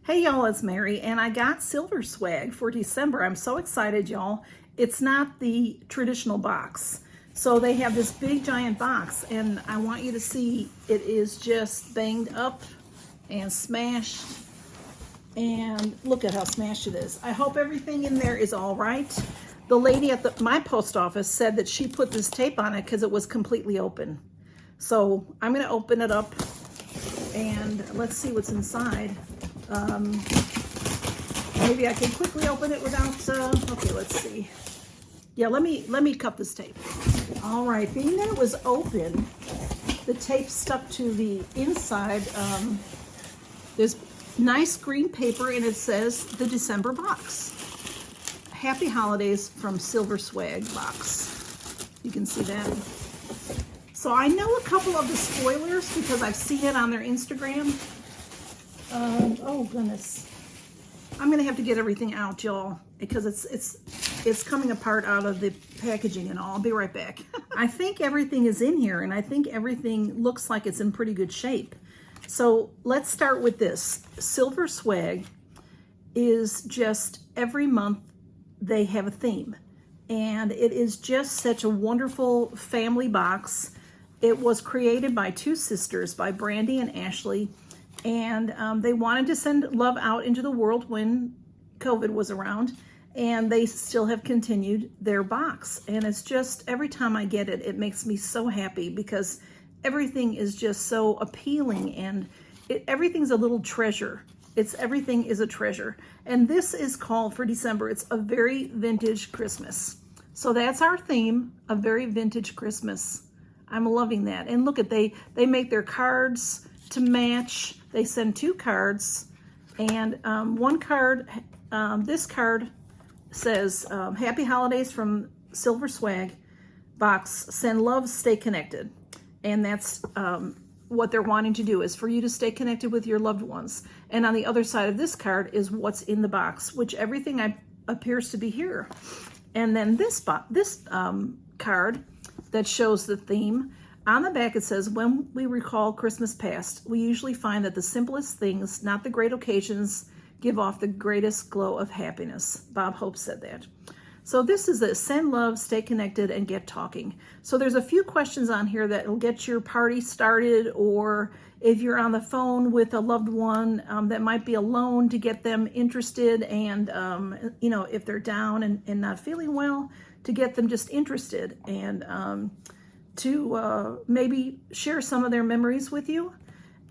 Hey y'all, it's Mary, and I got silver swag for December. I'm so excited, y'all. It's not the traditional box. So they have this big giant box, and I want you to see it is just banged up and smashed. And look at how smashed it is. I hope everything in there is all right. The lady at my post office said that she put this tape on it because it was completely open. So I'm gonna open it up and let's see what's inside. Maybe I can quickly open it without, okay, let's see. Yeah, let me cut this tape. All right, being that it was open, the tape stuck to the inside. There's nice green paper and it says the December box. Happy holidays from Silver Swag Box. You can see that. So I know a couple of the spoilers because I've seen it on their Instagram. Oh goodness. I'm gonna have to get everything out, y'all, because it's coming apart out of the packaging and all. I'll be right back. I think everything is in here and I think everything looks like it's in pretty good shape. So let's start with this. Silver Swag is just every month they have a theme, and it is just such a wonderful family box. It was created by two sisters, by Brandy and Ashley, and they wanted to send love out into the world when COVID was around, and they still have continued their box. And it's just, every time I get it, it makes me so happy because everything is just so appealing, and everything's a little treasure. Everything is a treasure. And this is called, for December, it's a very vintage Christmas. So that's our theme, a very vintage Christmas. I'm loving that. And look at, they make their cards to match. They send two cards, and one card, this card says, Happy Holidays from Silver Swag Box, send love, stay connected. And that's what they're wanting to do, is for you to stay connected with your loved ones. And on the other side of this card is what's in the box, which everything appears to be here. And then this card that shows the theme. On the back it says, when we recall Christmas past, we usually find that the simplest things, not the great occasions, give off the greatest glow of happiness. Bob Hope said that. So this is a send love, stay connected, and get talking. So there's a few questions on here that will get your party started, or if you're on the phone with a loved one that might be alone, to get them interested, and you know, if they're down and not feeling well, to get them just interested, and to maybe share some of their memories with you.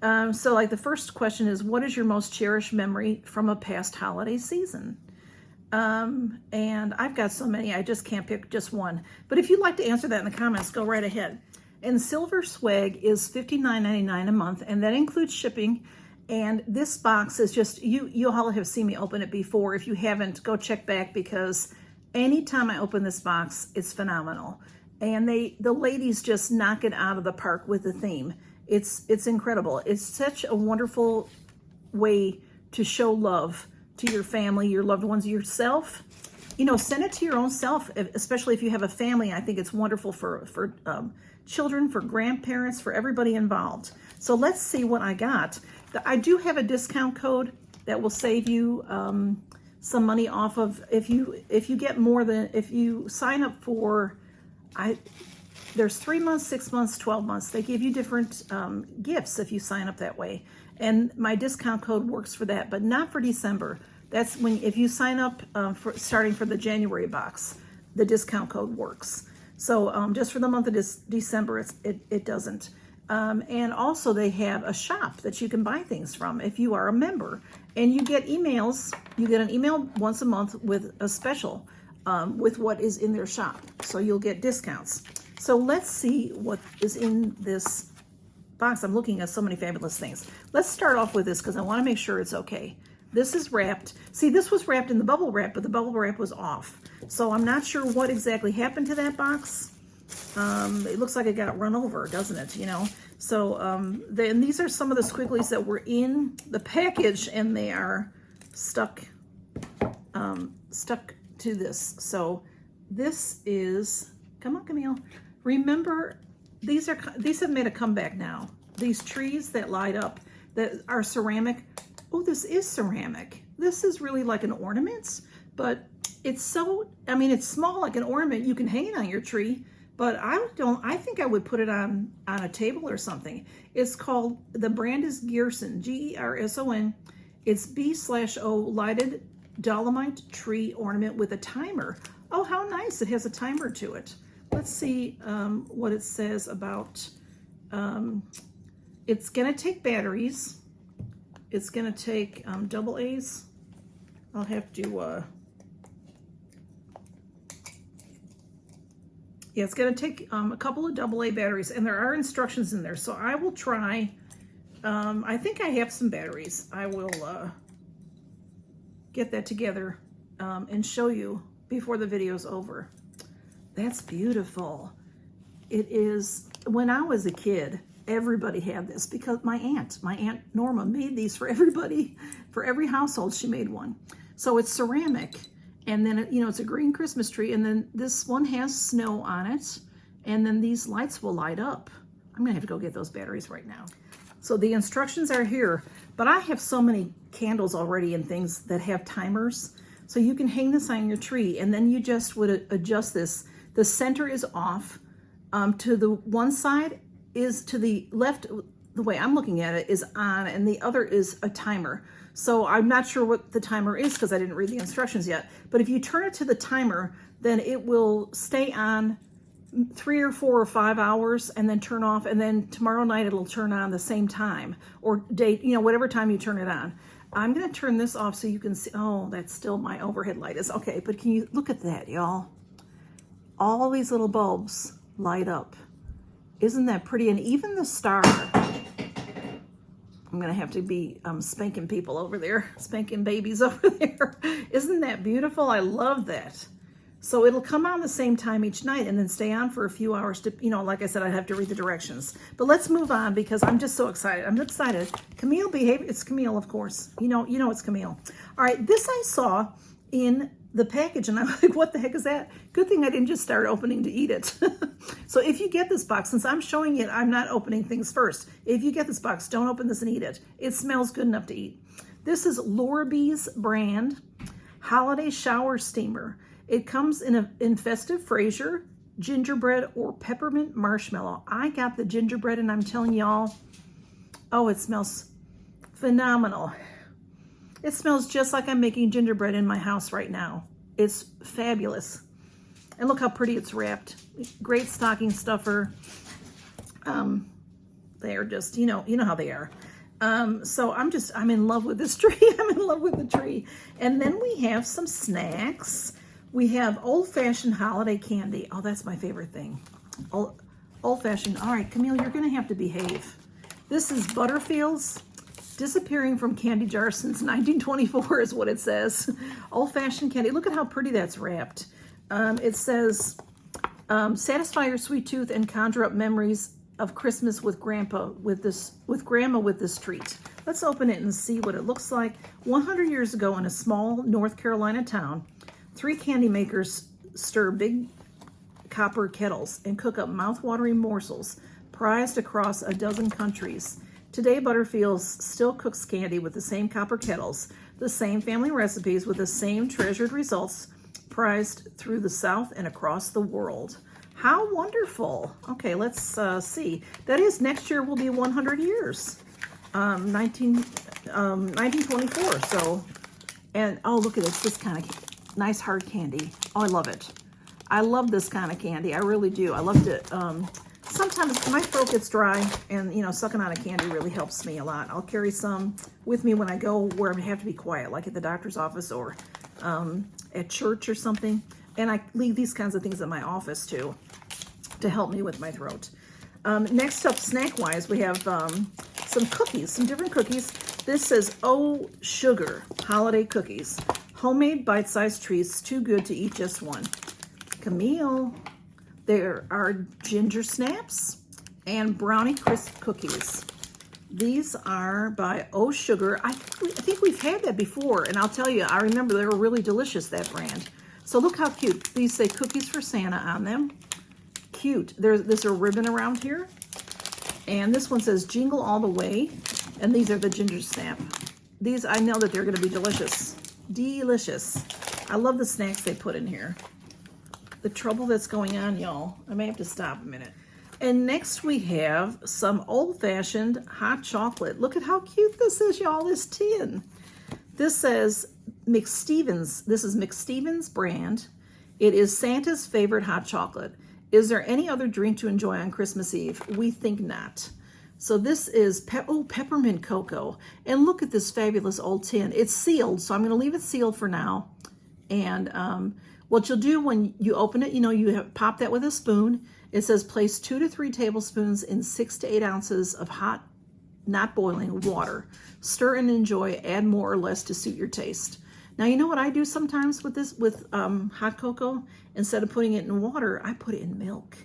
So like the first question is, what is your most cherished memory from a past holiday season? And I've got so many, I just can't pick just one. But if you'd like to answer that in the comments, go right ahead. And Silver Swag is $59.99 a month, and that includes shipping. And this box is just, you all have seen me open it before. If you haven't, go check back, because anytime I open this box, it's phenomenal. And the ladies just knock it out of the park with the theme. It's incredible. It's such a wonderful way to show love to your family, your loved ones, yourself. You know, send it to your own self, especially if you have a family. I think it's wonderful for children, for grandparents, for everybody involved. So let's see what I got. I do have a discount code that will save you some money off of, if you get more than, if you sign up for, there's 3 months, 6 months, 12 months. They give you different gifts if you sign up that way. And my discount code works for that, but not for December. That's if you sign up starting for the January box, the discount code works. So just for the month of December, it doesn't. And also they have a shop that you can buy things from if you are a member. And you get emails. You get an email once a month with a special with what is in their shop. So you'll get discounts. So let's see what is in this box. I'm looking at so many fabulous things. Let's start off with this because I want to make sure it's okay. This is wrapped. See, this was wrapped in the bubble wrap, but the bubble wrap was off. So I'm not sure what exactly happened to that box. It looks like it got run over, doesn't it? You know. So then these are some of the squigglies that were in the package, and they are stuck to this. So this is, come on, Camille. Remember, these have made a comeback now. These trees that light up, that are ceramic, Oh, this is ceramic. This is really like an ornament, but it's so, I mean, it's small like an ornament. You can hang it on your tree, but I think I would put it on a table or something. It's called, the brand is Gerson, Gerson. It's B/O lighted dolomite tree ornament with a timer. Oh, how nice. It has a timer to it. Let's see what it says about, it's gonna take batteries. It's gonna take double A's. I'll have to, yeah, it's gonna take a couple of AA batteries, and there are instructions in there. So I will try, I think I have some batteries. I will get that together and show you before the video's over. That's beautiful. It is, when I was a kid, everybody had this because my aunt Norma made these for everybody, for every household she made one. So it's ceramic, and then you know, it's a green Christmas tree, and then this one has snow on it, and then these lights will light up. I'm gonna have to go get those batteries right now. So the instructions are here, but I have so many candles already and things that have timers. So you can hang this on your tree, and then you just would adjust this. The center is off. To the one side is to the left, the way I'm looking at it, is on, and the other is a timer. So I'm not sure what the timer is because I didn't read the instructions yet. But if you turn it to the timer, then it will stay on 3 or 4 or 5 hours and then turn off, and then tomorrow night it'll turn on the same time or date, you know, whatever time you turn it on. I'm gonna turn this off so you can see. Oh, that's still my overhead light is okay, but can you look at that, y'all? All these little bulbs light up. Isn't that pretty? And even the star. I'm gonna have to be spanking people over there, spanking babies over there. Isn't that beautiful? I love that. So it'll come on the same time each night and then stay on for a few hours to, you know, like I said, I have to read the directions. But let's move on because I'm just so excited. I'm excited. Camille behavior, it's Camille, of course. You know it's Camille. All right, this I saw in the package and I'm like, what the heck is that? Good thing I didn't just start opening to eat it. So if you get this box, since I'm showing it, I'm not opening things first. If you get this box, don't open this and eat it. It smells good enough to eat. This is Lume's brand Holiday Shower Steamer. It comes in festive Fraser, gingerbread, or peppermint marshmallow. I got the gingerbread and I'm telling y'all, oh, it smells phenomenal. It smells just like I'm making gingerbread in my house right now. It's fabulous. And look how pretty it's wrapped. Great stocking stuffer. They're just, you know how they are. So I'm in love with this tree. I'm in love with the tree. And then we have some snacks. We have old-fashioned holiday candy. Oh, that's my favorite thing. Old-fashioned. All right, Camille, you're going to have to behave. This is Butterfield's disappearing from candy jars since 1924 is what it says. Old-fashioned candy. Look at how pretty that's wrapped. It says, satisfy your sweet tooth and conjure up memories of Christmas with Grandma with this treat. Let's open it and see what it looks like. 100 years ago in a small North Carolina town, 3 candy makers stir big copper kettles and cook up mouth-watering morsels prized across a dozen countries. Today, Butterfields still cooks candy with the same copper kettles, the same family recipes with the same treasured results prized through the South and across the world. How wonderful. Okay, let's see. That is, next year will be 100 years. 1924, so, and oh, look at this kind of nice hard candy. Oh, I love it. I love this kind of candy. I really do. I love to, sometimes my throat gets dry and, sucking on a candy really helps me a lot. I'll carry some with me when I go where I have to be quiet, like at the doctor's office or at church or something. And I leave these kinds of things in my office too to help me with my throat. Next up, snack-wise, we have some cookies, some different cookies. This says, Oh Sugar Holiday Cookies. Homemade bite-sized treats, too good to eat just one. Camille, there are ginger snaps and brownie crisp cookies. These are by Oh Sugar. I think we've had that before, and I'll tell you, I remember they were really delicious, that brand. So look how cute. These say Cookies for Santa on them. Cute. There's a ribbon around here. And this one says Jingle All the Way. And these are the ginger snap. these, I know that they're going to be delicious. Delicious. I love the snacks they put in here. The trouble that's going on, y'all. I may have to stop a minute. And next we have some old-fashioned hot chocolate. Look at how cute this is, y'all, this tin. This says McStevens. This is McStevens brand. It is Santa's favorite hot chocolate. Is there any other drink to enjoy on Christmas Eve? We think not. So this is peppermint cocoa. And look at this fabulous old tin. It's sealed, so I'm going to leave it sealed for now. And what you'll do when you open it, you know, you pop that with a spoon. It says place 2 to 3 tablespoons in 6 to 8 ounces of hot, not boiling water. Stir and enjoy. Add more or less to suit your taste. Now, you know what I do sometimes with this, with hot cocoa? Instead of putting it in water, I put it in milk.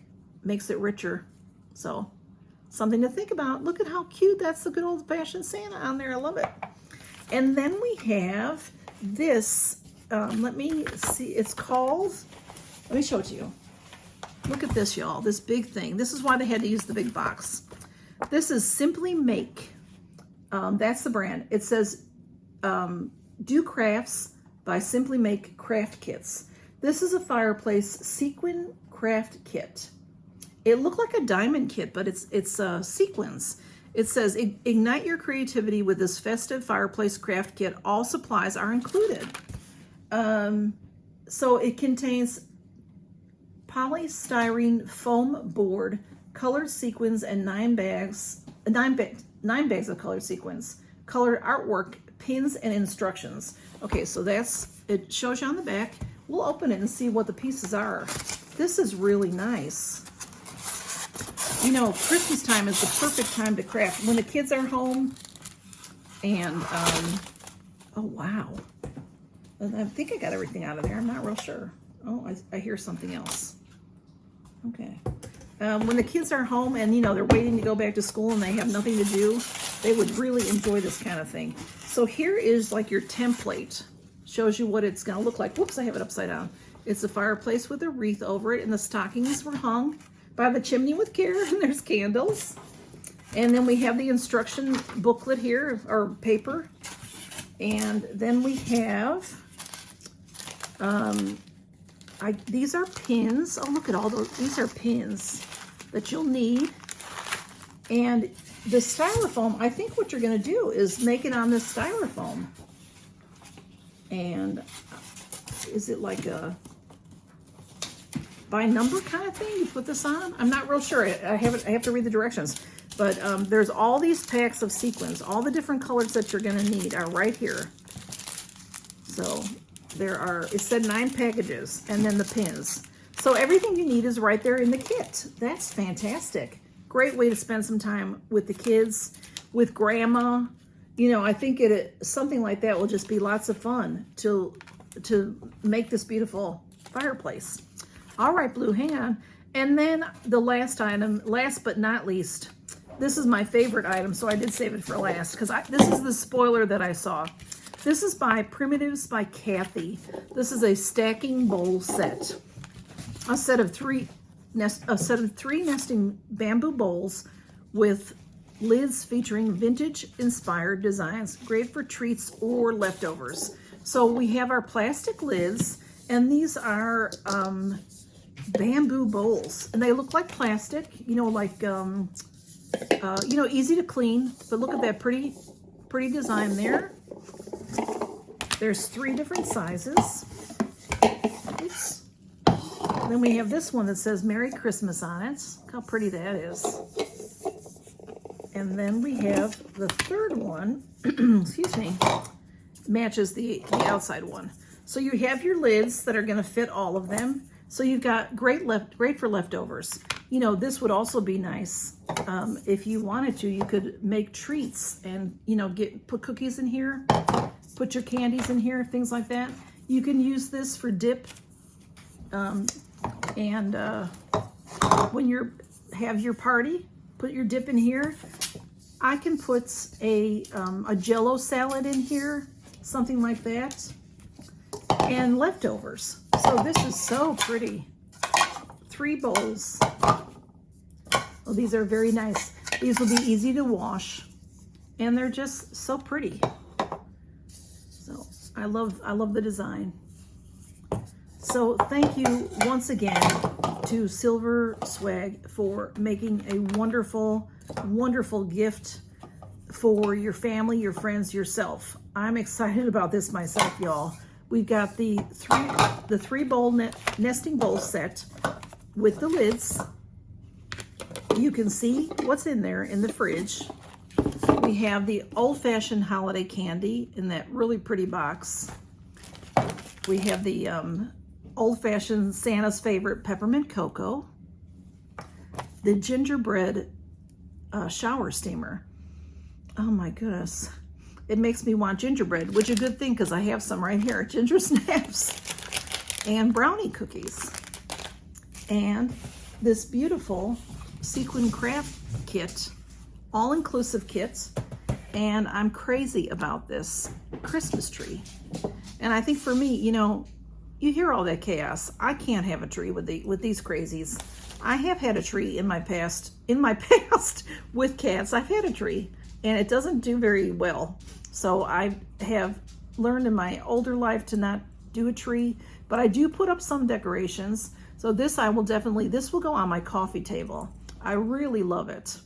Makes it richer. So, something to think about. Look at how cute. That's the good old-fashioned Santa on there. I love it. And then we have this. Let me see. It's called, let me show it to you. Look at this, y'all. This big thing. This is why they had to use the big box. This is Simply Make. That's the brand. It says Do Crafts by Simply Make Craft Kits. This is a fireplace sequin craft kit. It looked like a diamond kit, but it's sequins. It says ignite your creativity with this festive fireplace craft kit. All supplies are included. So it contains polystyrene foam board, colored sequins, and 9 bags of colored sequins, colored artwork, pins, and instructions. Okay, so it shows you on the back. We'll open it and see what the pieces are. This is really nice. You know, Christmas time is the perfect time to craft. When the kids are home and, oh wow. I think I got everything out of there. I'm not real sure. Oh, I hear something else. Okay. When the kids are home and, you know, they're waiting to go back to school and they have nothing to do, they would really enjoy this kind of thing. So here is like your template. Shows you what it's going to look like. Whoops, I have it upside down. It's a fireplace with a wreath over it, and the stockings were hung by the chimney with care, and there's candles. And then we have the instruction booklet here, or paper. And then we have, these are pins. Oh, look at all those. These are pins that you'll need. And the styrofoam, I think what you're going to do is make it on this styrofoam. And is it like a by number kind of thing you put this on? I'm not real sure. I have to read the directions. But there's all these packs of sequins. All the different colors that you're going to need are right here. So there are, it said 9 packages, and then the pins. So everything you need is right there in the kit. That's fantastic. Great way to spend some time with the kids, with grandma. You know, I think something like that will just be lots of fun to make this beautiful fireplace. All right, Blue, hang on. And then the last item, last but not least, this is my favorite item, so I did save it for last because this is the spoiler that I saw. This is by Primitives by Kathy. This is a stacking bowl set. A set of three nesting bamboo bowls with lids featuring vintage-inspired designs, great for treats or leftovers. So we have our plastic lids, and these are bamboo bowls, and they look like plastic. You know, like you know, easy to clean. But look at that pretty design there. There's 3 different sizes. Oops. Then we have this one that says Merry Christmas on it. Look how pretty that is. And then we have the third one, excuse me, matches the outside one. So you have your lids that are going to fit all of them. So you've got great for leftovers. You know, this would also be nice. If you wanted to, you could make treats and, you know, put cookies in here, put your candies in here, things like that. You can use this for dip. When you have your party, put your dip in here. I can put a Jell-O salad in here, something like that, and leftovers. So this is so pretty. 3 bowls. Well, these are very nice. These will be easy to wash, and they're just so pretty. I love the design. So thank you once again to Silver Swag for making a wonderful, wonderful gift for your family, your friends, yourself. I'm excited about this myself, y'all. We've got the three bowl nesting bowl set with the lids. You can see what's in there in the fridge. We have the old-fashioned holiday candy in that really pretty box. We have the old-fashioned Santa's favorite peppermint cocoa. The gingerbread shower steamer. Oh my goodness. It makes me want gingerbread, which is a good thing because I have some right here. Ginger snaps and brownie cookies. And this beautiful sequin craft kit, all-inclusive kit. And I'm crazy about this Christmas tree. And I think for me, you know, you hear all that chaos. I can't have a tree with these crazies. I have had a tree in my past with cats. I've had a tree and it doesn't do very well. So I have learned in my older life to not do a tree, but I do put up some decorations. So this this will go on my coffee table. I really love it.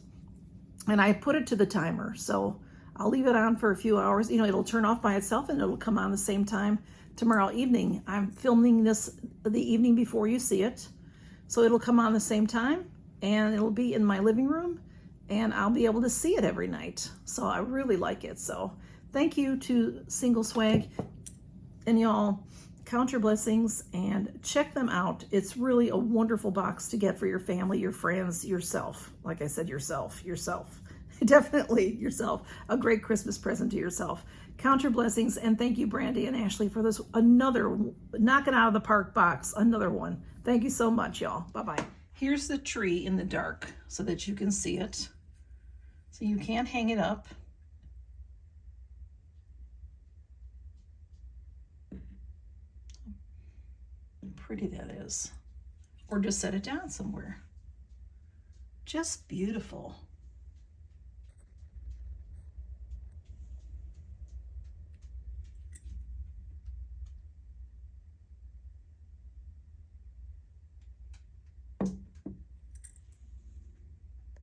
And I put it to the timer. So I'll leave it on for a few hours. You know, it'll turn off by itself and it'll come on the same time tomorrow evening. I'm filming this the evening before you see it. So it'll come on the same time and it'll be in my living room and I'll be able to see it every night. So I really like it. So thank you to Single Swag, and y'all count your blessings and check them out. It's really a wonderful box to get for your family, your friends, yourself. Like I said, yourself. Definitely yourself. A great Christmas present to yourself. Count your blessings, and thank you, Brandy and Ashley, for this another knocking out of the park box. Another one. Thank you so much, y'all. Bye-bye. Here's the tree in the dark so that you can see it. So you can't hang it up. How pretty that is. Or just set it down somewhere. Just beautiful.